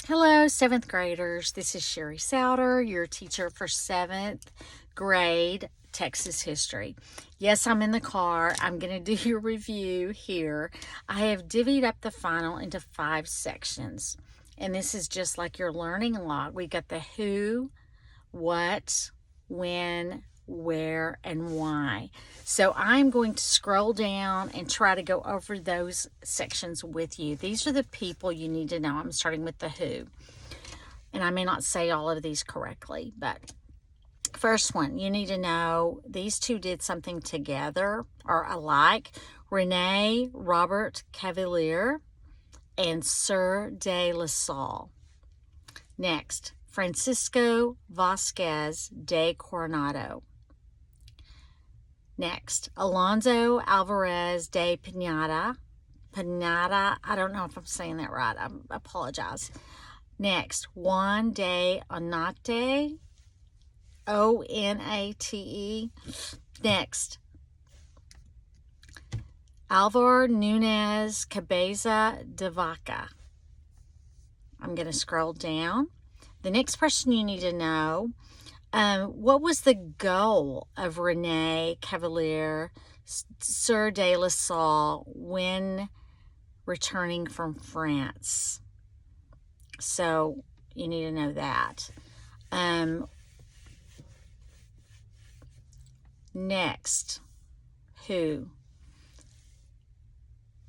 Hello, 7th graders. This is Sherry Souter, your teacher for 7th grade Texas history. Yes, I'm in the car. I'm going to do your review here. I have divvied up the final into 5 sections. And this is just like your learning log. We got the who, what, when, where, and why. So I'm going to scroll down and try to go over those sections with you. These are the people you need to know. I'm starting with the who. And I may not say all of these correctly, but first one, you need to know these two did something together or alike. Rene Robert Cavelier and Sir de la Salle. Next, Francisco Vasquez de Coronado. Next, Alonso Alvarez de Pineda. I don't know if I'm saying that right. I apologize. Next, Juan de Onate. Onate. Next, Alvar Nunez Cabeza de Vaca. I'm going to scroll down. The next person you need to know, what was the goal of Rene Cavelier, Sir de la Salle, when returning from France? So you need to know that. Next, who?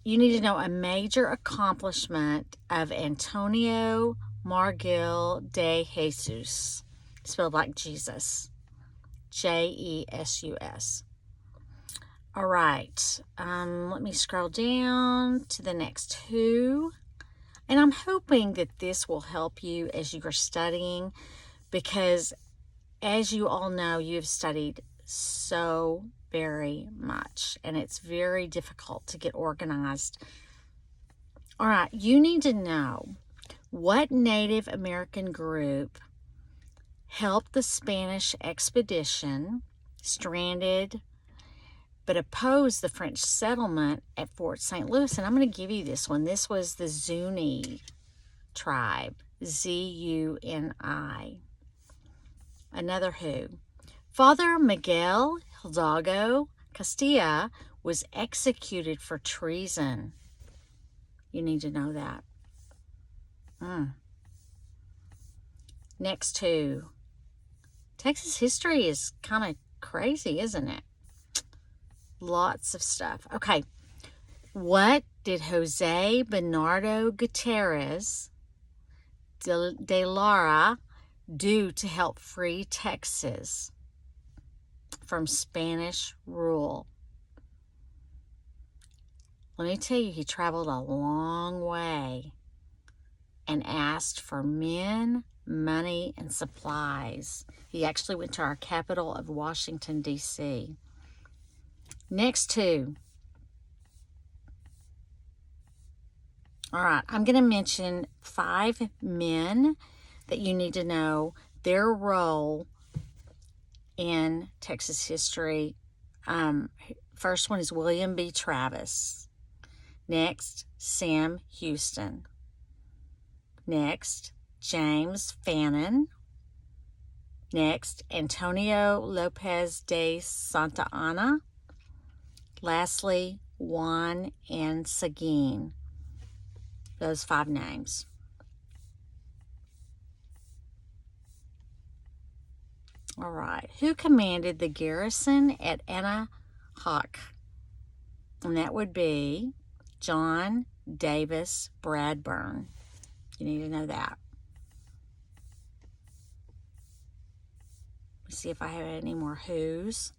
You need to know a major accomplishment of Antonio Margil de Jesus, spelled like Jesus, J-E-S-U-S. All right, let me scroll down to the next who. And I'm hoping that this will help you as you are studying, because as you all know, you've studied so very much, and it's very difficult to get organized. All right, you need to know what Native American group helped the Spanish expedition stranded but opposed the French settlement at Fort St. Louis. And I'm going to give you this one. This was the Zuni tribe, Z-U-N-I. Another who. Father Miguel Hidalgo Castilla was executed for treason. You need to know that. Next who. Texas history is kind of crazy, isn't it? Lots of stuff. Okay. What did Jose Bernardo Gutierrez de Lara do to help free Texas from Spanish rule? Let me tell you, he traveled a long way and asked for men, money, and supplies. He actually went to our capital of Washington, D.C. Next two. All right, I'm going to mention 5 men that you need to know their role in Texas history. First one is William B. Travis. Next, Sam Houston. Next, James Fannin. Next, Antonio Lopez de Santa Anna. Lastly, Juan and Seguin. Those 5 names. All right. Who commanded the garrison at Anahuac? And that would be John Davis Bradburn. You need to know that. Let's see if I have any more who's.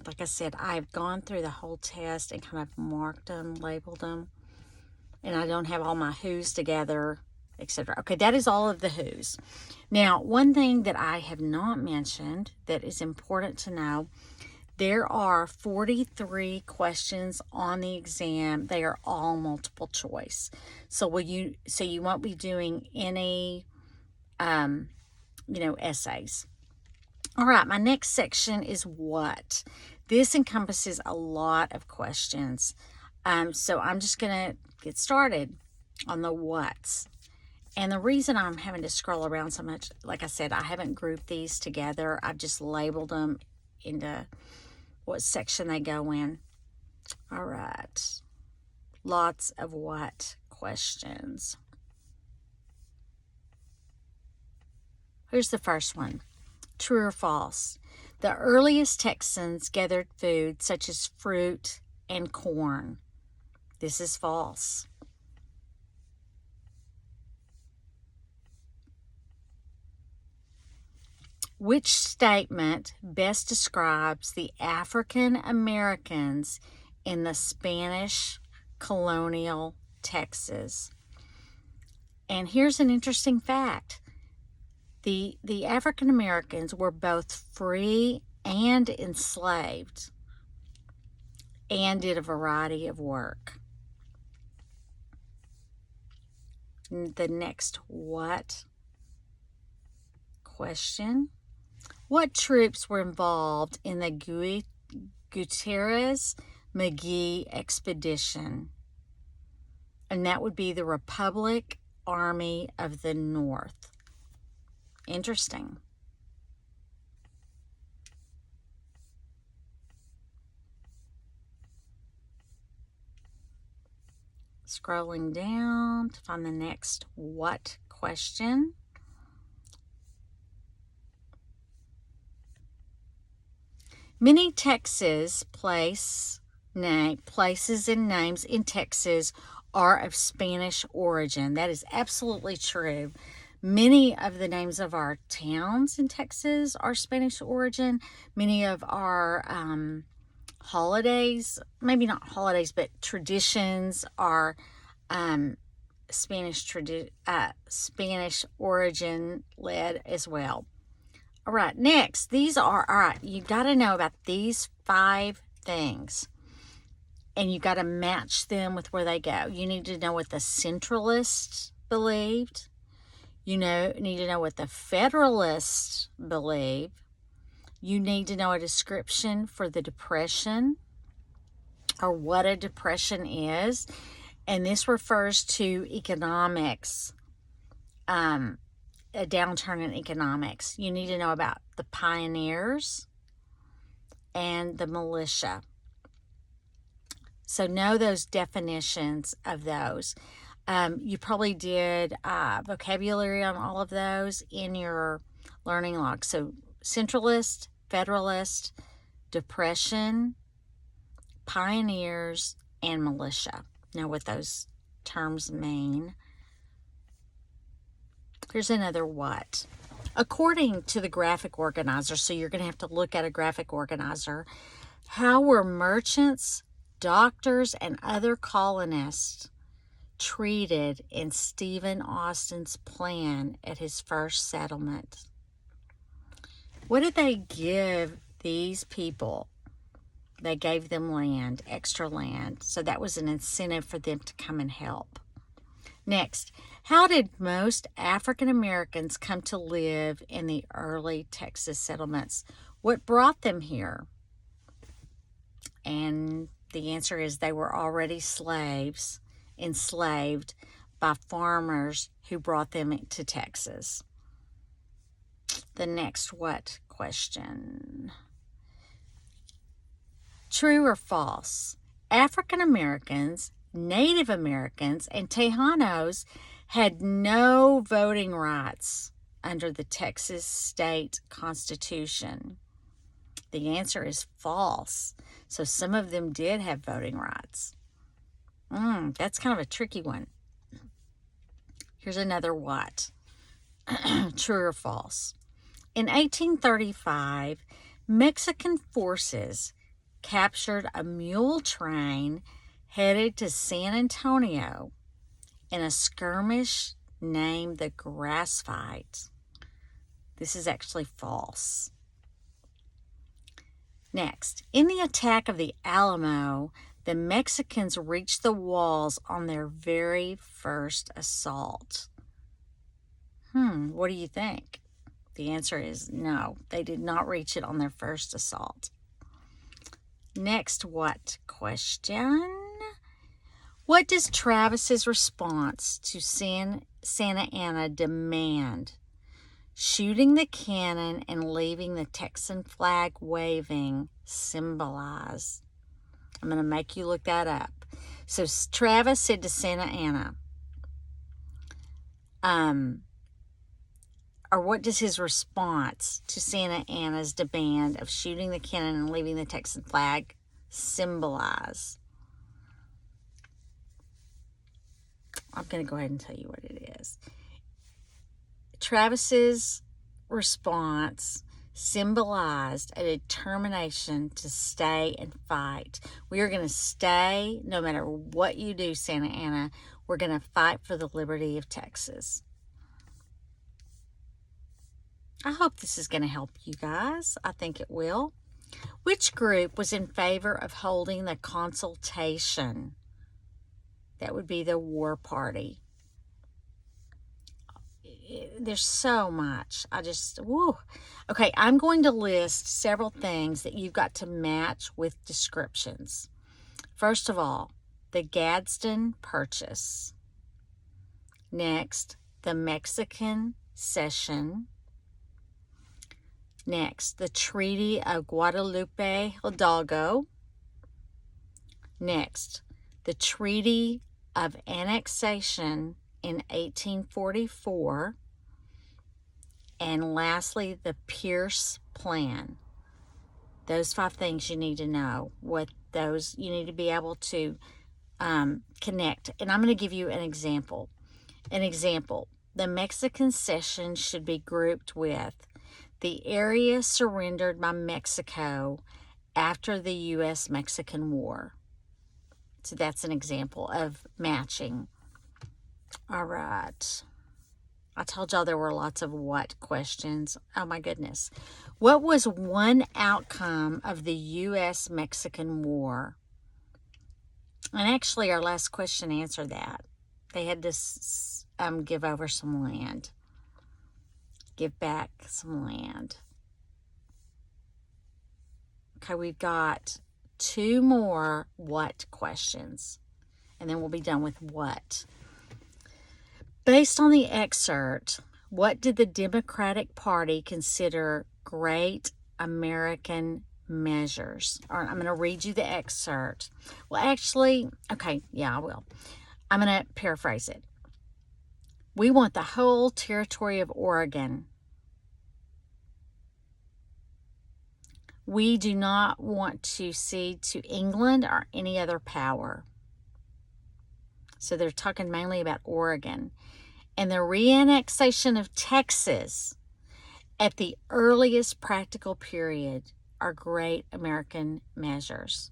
Like I said, I've gone through the whole test and kind of marked them, labeled them, and I don't have all my who's together, etc. Okay, that is all of the who's. Now, one thing that I have not mentioned that is important to know, there are 43 questions on the exam. They are all multiple choice. So you won't be doing any, essays. All right, my next section is what. This encompasses a lot of questions. So I'm just going to get started on the what's. And the reason I'm having to scroll around so much, like I said, I haven't grouped these together. I've just labeled them into what section they go in. All right. Lots of what questions. Here's the first one. True or false? The earliest Texans gathered food such as fruit and corn. This is false. Which statement best describes the African Americans in the Spanish colonial Texas? And here's an interesting fact. The African Americans were both free and enslaved and did a variety of work. The next what question? What troops were involved in the Gutierrez-McGee expedition? And that would be the Republic Army of the North. Interesting. Scrolling down to find the next what question. Many Texas places and names in Texas are of Spanish origin. That is absolutely true. Many of the names of our towns in Texas are Spanish origin. Many of our holidays, maybe not holidays, but traditions are Spanish origin led as well. All right, next, all right, you got to know about these 5 things, and you got to match them with where they go. You need to know what the Centralists believed. You need to know what the Federalists believe. You need to know a description for the Depression, or what a depression is. And this refers to economics, a downturn in economics. You need to know about the pioneers and the militia. So know those definitions of those. You probably did vocabulary on all of those in your learning log. So Centralist, Federalist, Depression, pioneers, and militia. Know what those terms mean. Here's another what. According to the graphic organizer, so you're going to have to look at a graphic organizer, how were merchants, doctors, and other colonists treated in Stephen Austin's plan at his first settlement? What did they give these people? They gave them land, extra land, so that was an incentive for them to come and help. Next, how did most African Americans come to live in the early Texas settlements? What brought them here? And the answer is they were already slaves, enslaved by farmers who brought them to Texas. The next what question? True or false? African Americans, Native Americans, and Tejanos had no voting rights under the Texas state constitution. The answer is false. So some of them did have voting rights. That's kind of a tricky one. Here's another what. True or false? In 1835, Mexican forces captured a mule train headed to San Antonio in a skirmish named the Grass Fight. This is actually false. Next, in the attack of the Alamo, the Mexicans reached the walls on their very first assault. What do you think? The answer is no, they did not reach it on their first assault. Next what question? What does Travis's response to Santa Anna demand? Shooting the cannon and leaving the Texan flag waving symbolize? I'm going to make you look that up. So Travis said to Santa Anna, or what does his response to Santa Anna's demand of shooting the cannon and leaving the Texan flag symbolize? I'm going to go ahead and tell you what it is. Travis's response symbolized a determination to stay and fight. We are going to stay no matter what you do, Santa Anna. We're going to fight for the liberty of Texas. I hope this is going to help you guys. I think it will. Which group was in favor of holding the consultation? That would be the War Party. There's so much. Okay, I'm going to list several things that you've got to match with descriptions. First of all, the Gadsden Purchase. Next, the Mexican Cession. Next, the Treaty of Guadalupe Hidalgo. Next, the Treaty of Annexation in 1844. And lastly, the Pierce Plan. Those 5 things you need to know. You need to be able to connect. And I'm going to give you an example. The Mexican Cession should be grouped with the area surrendered by Mexico after the U.S.-Mexican War. So that's an example of matching. All right. I told y'all there were lots of what questions. Oh my goodness. What was one outcome of the U.S.-Mexican War? And actually our last question answered that. They had to give over some land. Give back some land. Okay, we've got 2 more what questions. And then we'll be done with what. Based on the excerpt, what did the Democratic Party consider great American measures? All right, I'm going to read you the excerpt. Well, actually, okay, yeah, I will. I'm going to paraphrase it. We want the whole territory of Oregon. We do not want to cede to England or any other power. So they're talking mainly about Oregon. And the reannexation of Texas at the earliest practical period are great American measures.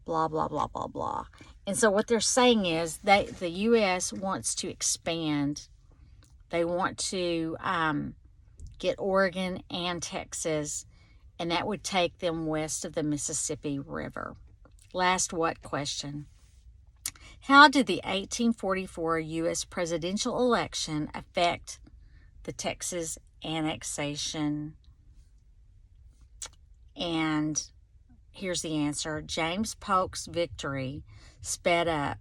Blah, blah, blah, blah, blah. And so what they're saying is that the U.S. wants to expand. They want to get Oregon and Texas, and that would take them west of the Mississippi River. Last what question? How did the 1844 U.S. presidential election affect the Texas annexation? And here's the answer. James Polk's victory sped up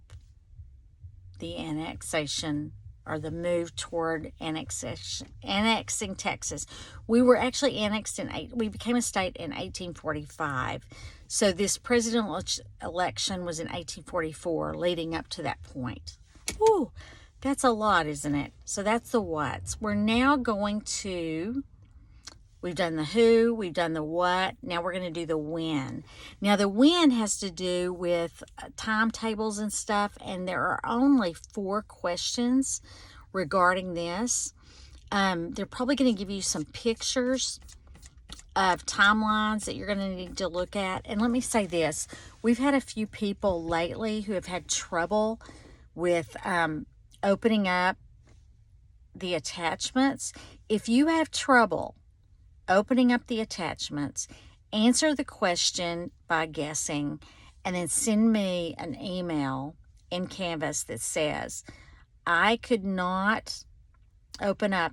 the annexation, or the move toward annexing Texas. We were actually annexed we became a state in 1845. So this presidential election was in 1844, leading up to that point. Ooh, that's a lot, isn't it? So that's the whats. We're now going to, we've done the who, we've done the what, now we're going to do the when. Now the when has to do with timetables and stuff, and there are only 4 questions regarding this. They're probably going to give you some pictures of timelines that you're going to need to look at. And let me say this. We've had a few people lately who have had trouble with opening up the attachments. If you have trouble opening up the attachments, answer the question by guessing, and then send me an email in Canvas that says, I could not open up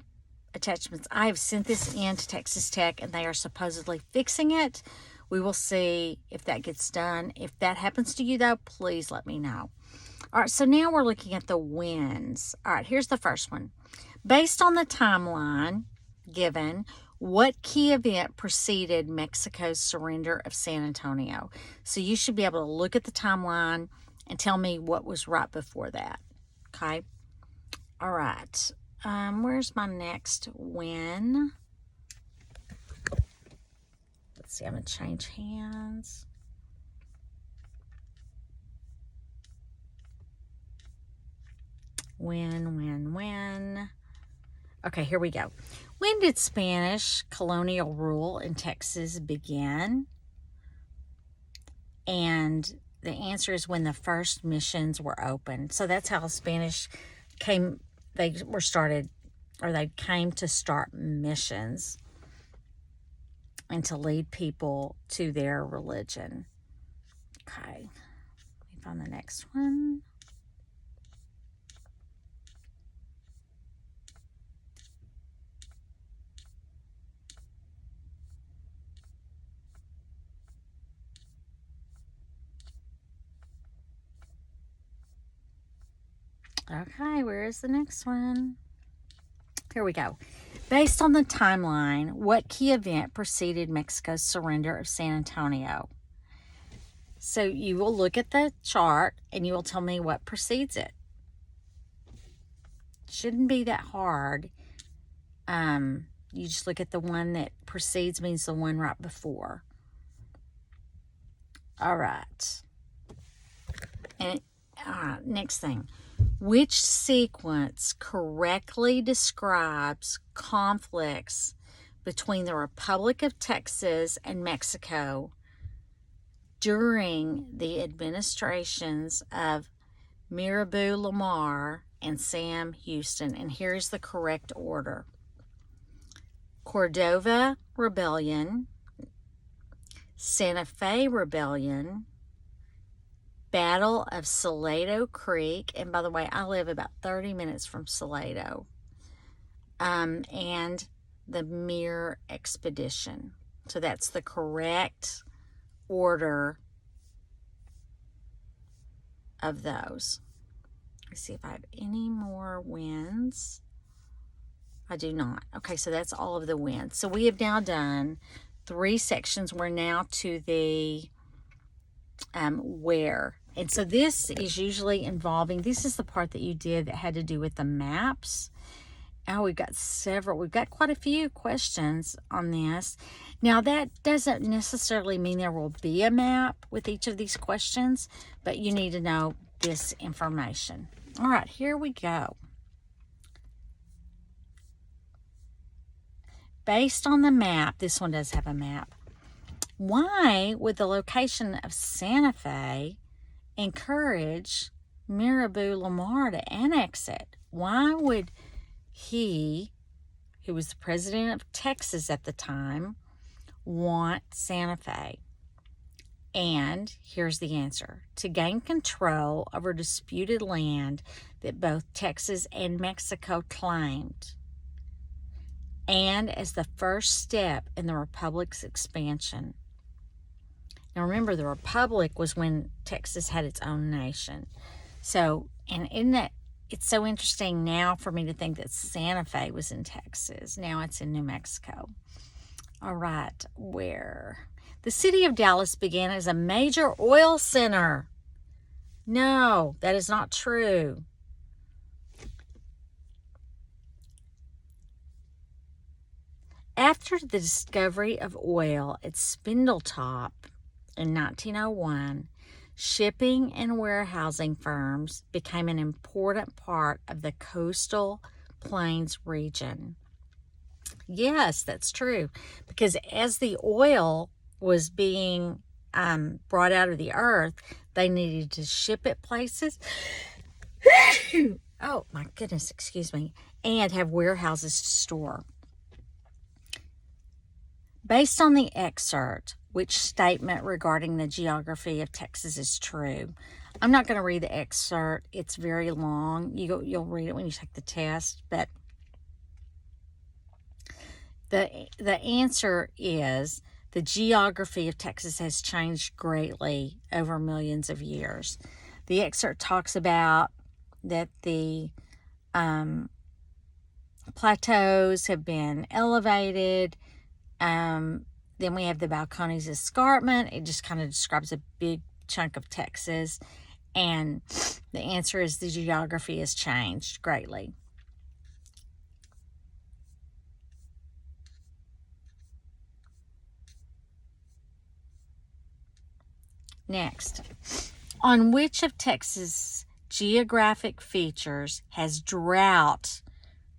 attachments. I have sent this in to Texas Tech, and they are supposedly fixing it. We will see if that gets done. If that happens to you, though, please let me know. All right, so now we're looking at the wins. All right, here's the first one. Based on the timeline given, what key event preceded Mexico's surrender of San Antonio? So you should be able to look at the timeline and tell me what was right before that. Okay. All right. Where's my next win? Let's see. I'm going to change hands. Win. Okay, here we go. When did Spanish colonial rule in Texas begin? And the answer is when the first missions were opened. So that's how Spanish came, they came to start missions and to lead people to their religion. Okay, let me find the next one. Okay, where is the next one? Here we go. Based on the timeline, what key event preceded Mexico's surrender of San Antonio? So you will look at the chart and you will tell me what precedes it. Shouldn't be that hard. You just look at the one that precedes means the one right before. All right. And next thing. Which sequence correctly describes conflicts between the Republic of Texas and Mexico during the administrations of Mirabeau Lamar and Sam Houston? And here's the correct order. Cordova Rebellion, Santa Fe Rebellion, Battle of Salado Creek, and by the way, I live about 30 minutes from Salado, and the Mir Expedition. So that's the correct order of those. Let's see if I have any more wins. I do not. Okay, so that's all of the wins. So we have now done 3 sections. We're now to the where. And so this is usually involving, this is the part that you did that had to do with the maps. Oh, we've got quite a few questions on this. Now, that doesn't necessarily mean there will be a map with each of these questions, but you need to know this information. All right, here we go. Based on the map, this one does have a map. Why would the location of Santa Fe encourage Mirabeau Lamar to annex it? Why would he, who was the president of Texas at the time, want Santa Fe? And here's the answer. To gain control over disputed land that both Texas and Mexico claimed, and as the first step in the Republic's expansion. Now remember, the Republic was when Texas had its own nation. So, and isn't that, it's so interesting now for me to think that Santa Fe was in Texas. Now it's in New Mexico. All right, where? The city of Dallas began as a major oil center. No, that is not true. After the discovery of oil at Spindletop in 1901, shipping and warehousing firms became an important part of the coastal plains region. Yes, that's true, because as the oil was being brought out of the earth, they needed to ship it places. Oh, my goodness, excuse me. And have warehouses to store. Based on the excerpt, which statement regarding the geography of Texas is true? I'm not going to read the excerpt. It's very long. You'll read it when you take the test. But the answer is The geography of Texas has changed greatly over millions of years. The excerpt talks about that the plateaus have been elevated. Then we have the Balcones Escarpment. It just kind of describes a big chunk of Texas. And the answer is the geography has changed greatly. Next, on which of Texas' geographic features has drought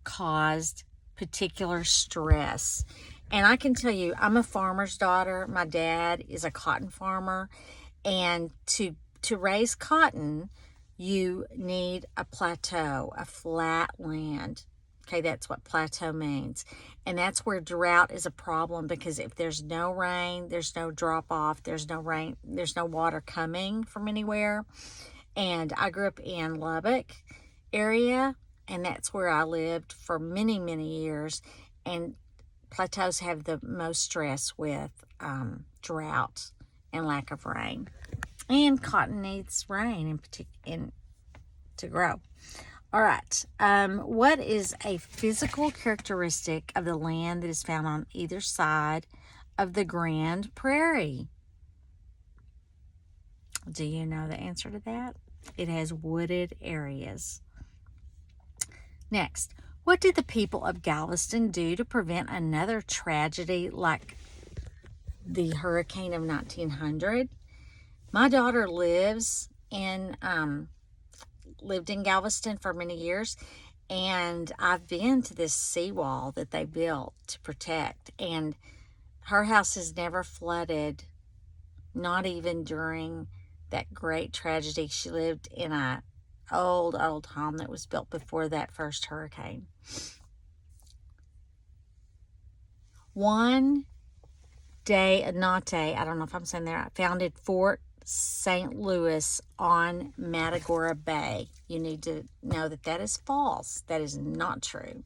caused particular stress? And I can tell you, I'm a farmer's daughter. My dad is a cotton farmer, and to raise cotton, you need a plateau, a flat land. Okay, that's what plateau means. And that's where drought is a problem, because if there's no rain, there's no drop off, there's no rain, there's no water coming from anywhere. And I grew up in Lubbock area, and that's where I lived for many, many years. And plateaus have the most stress with drought and lack of rain. And cotton needs rain to grow. All right. What is a physical characteristic of the land that is found on either side of the Grand Prairie? Do you know the answer to that? It has wooded areas. Next, what did the people of Galveston do to prevent another tragedy like the hurricane of 1900? My daughter lived in Galveston for many years, and I've been to this seawall that they built to protect, and her house has never flooded, not even during that great tragedy. She lived in a old home that was built before that first hurricane. Juan de Oñate, I don't know if I'm saying that right, founded Fort St. Louis on Matagorda Bay. You need to know that that is false. That is not true.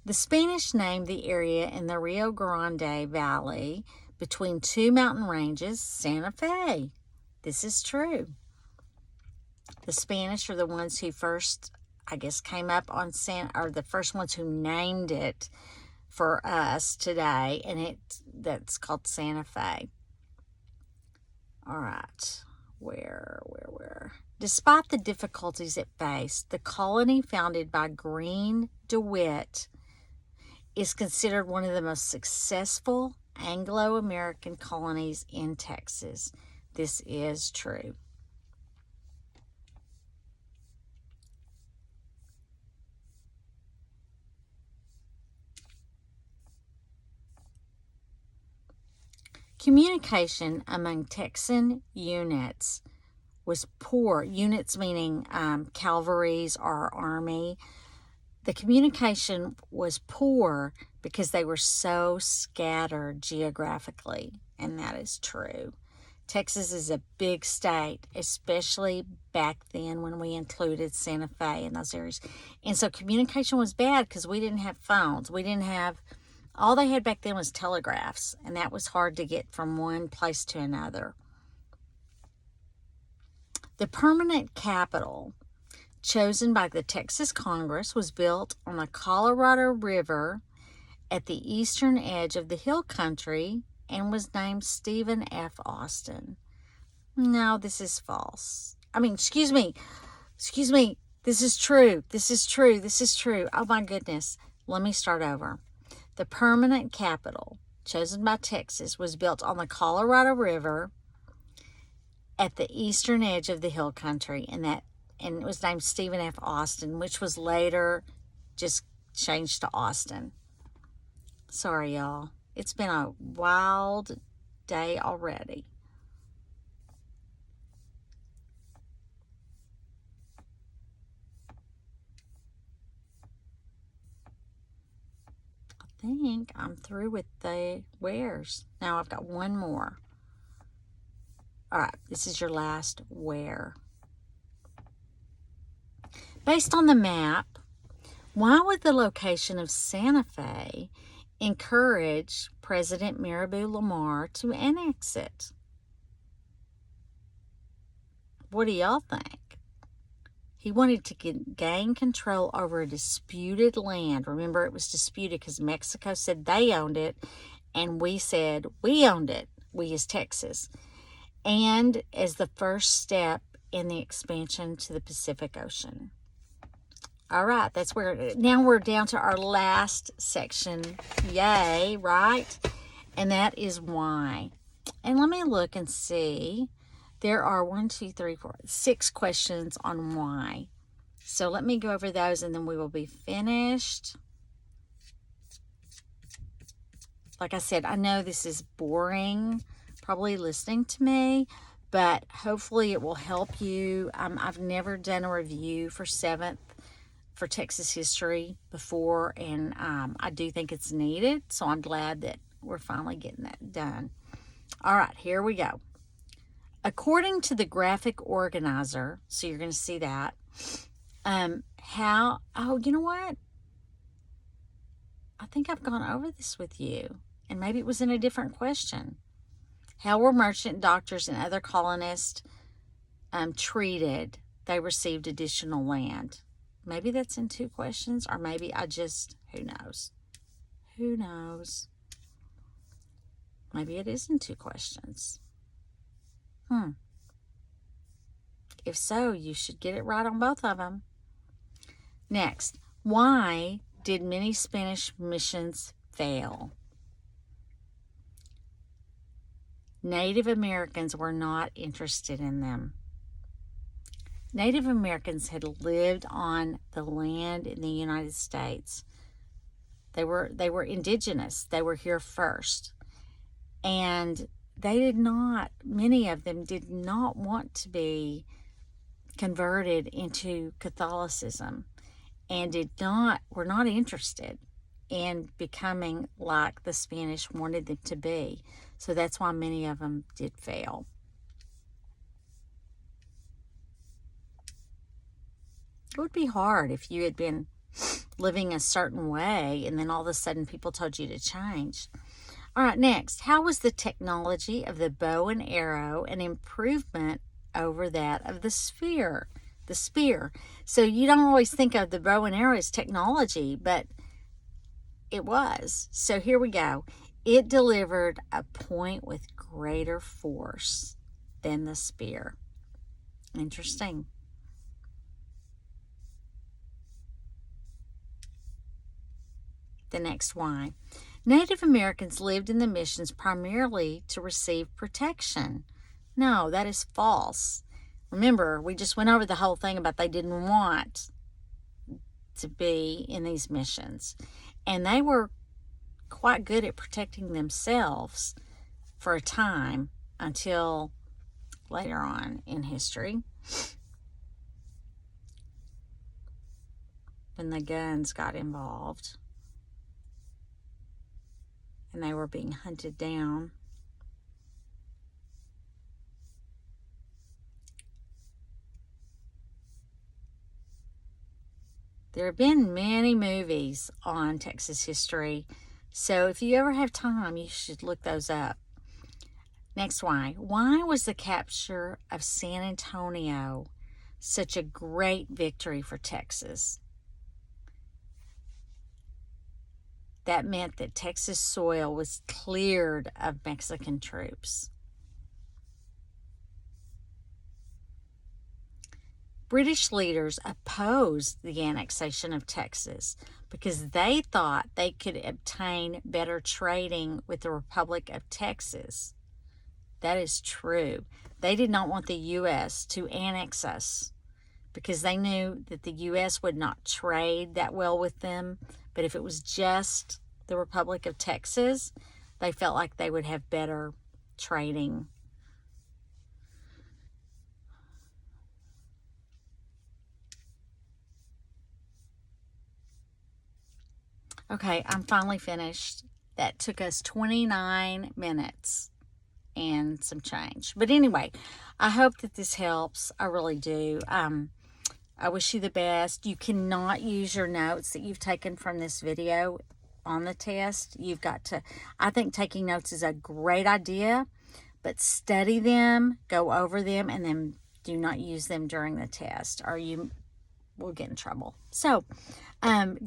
The Spanish named the area in the Rio Grande Valley between two mountain ranges Santa Fe. This is true. The Spanish are the ones who first, I guess, came up on the first ones who named it for us today, and that's called Santa Fe. All right, where? Despite the difficulties it faced, the colony founded by Green DeWitt is considered one of the most successful Anglo-American colonies in Texas. This is true. Communication among Texan units was poor. Units meaning cavalries or army. The communication was poor because they were so scattered geographically, and that is true. Texas is a big state, especially back then when we included Santa Fe in those areas. And so communication was bad because we didn't have phones. All they had back then was telegraphs, and that was hard to get from one place to another. The permanent capital chosen by the Texas Congress was built on the Colorado River at the eastern edge of the hill country and was named Stephen F. Austin. No, this is false. Excuse me. This is true. Oh my goodness. Let me start over. The permanent capital chosen by Texas was built on the Colorado River at the eastern edge of the hill country, and it was named Stephen F. Austin, which was later just changed to Austin. Sorry, y'all. It's been a wild day already. I think I'm through with the wheres. Now I've got one more. All right, this is your last where. Based on the map, why would the location of Santa Fe encourage President Mirabeau Lamar to annex it? What do y'all think? He wanted to gain control over a disputed land. Remember, it was disputed because Mexico said they owned it, and we said we owned it, we as Texas. And as the first step in the expansion to the Pacific Ocean. All right, that's where, now we're down to our last section. Yay, right? And that is why. And let me look and see. There are 6 questions on why. So let me go over those and then we will be finished. Like I said, I know this is boring, probably listening to me, but hopefully it will help you. I've never done a review for 7th for Texas history before, and I do think it's needed, so I'm glad that we're finally getting that done. All right, here we go. According to the graphic organizer, so you're going to see that, you know what? I think I've gone over this with you, and maybe it was in a different question. How were merchant doctors and other colonists treated? They received additional land. Maybe that's in 2 questions, or maybe I just, who knows? Who knows? Maybe it is in 2 questions. If so, you should get it right on both of them. Next, why did many Spanish missions fail? Native Americans were not interested in them. Native Americans had lived on the land in the United States. They were indigenous. They were here first. And many of them did not want to be converted into Catholicism, and were not interested in becoming like the Spanish wanted them to be. So that's why many of them did fail. It would be hard if you had been living a certain way and then all of a sudden people told you to change. All right, next, how was the technology of the bow and arrow an improvement over that of the spear? The spear. So you don't always think of the bow and arrow as technology, but it was. So here we go. It delivered a point with greater force than the spear. Interesting. The next why. Native Americans lived in the missions primarily to receive protection. No, that is false. Remember, we just went over the whole thing about they didn't want to be in these missions. And they were quite good at protecting themselves for a time until later on in history, when the guns got involved and they were being hunted down. There have been many movies on Texas history, so if you ever have time, you should look those up. Next why. Why was the capture of San Antonio such a great victory for Texas? That meant that Texas soil was cleared of Mexican troops. British leaders opposed the annexation of Texas because they thought they could obtain better trading with the Republic of Texas. That is true. They did not want the U.S. to annex us because they knew that the U.S. would not trade that well with them. But if it was just the Republic of Texas, they felt like they would have better trading. Okay, I'm finally finished. That took us 29 minutes and some change. But anyway, I hope that this helps. I really do. I wish you the best. You cannot use your notes that you've taken from this video on the test. You've got to, I think taking notes is a great idea, but study them, go over them, and then do not use them during the test, or you will get in trouble. So,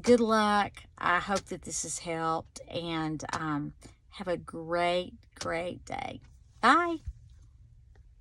good luck. I hope that this has helped, and have a great, great day. Bye.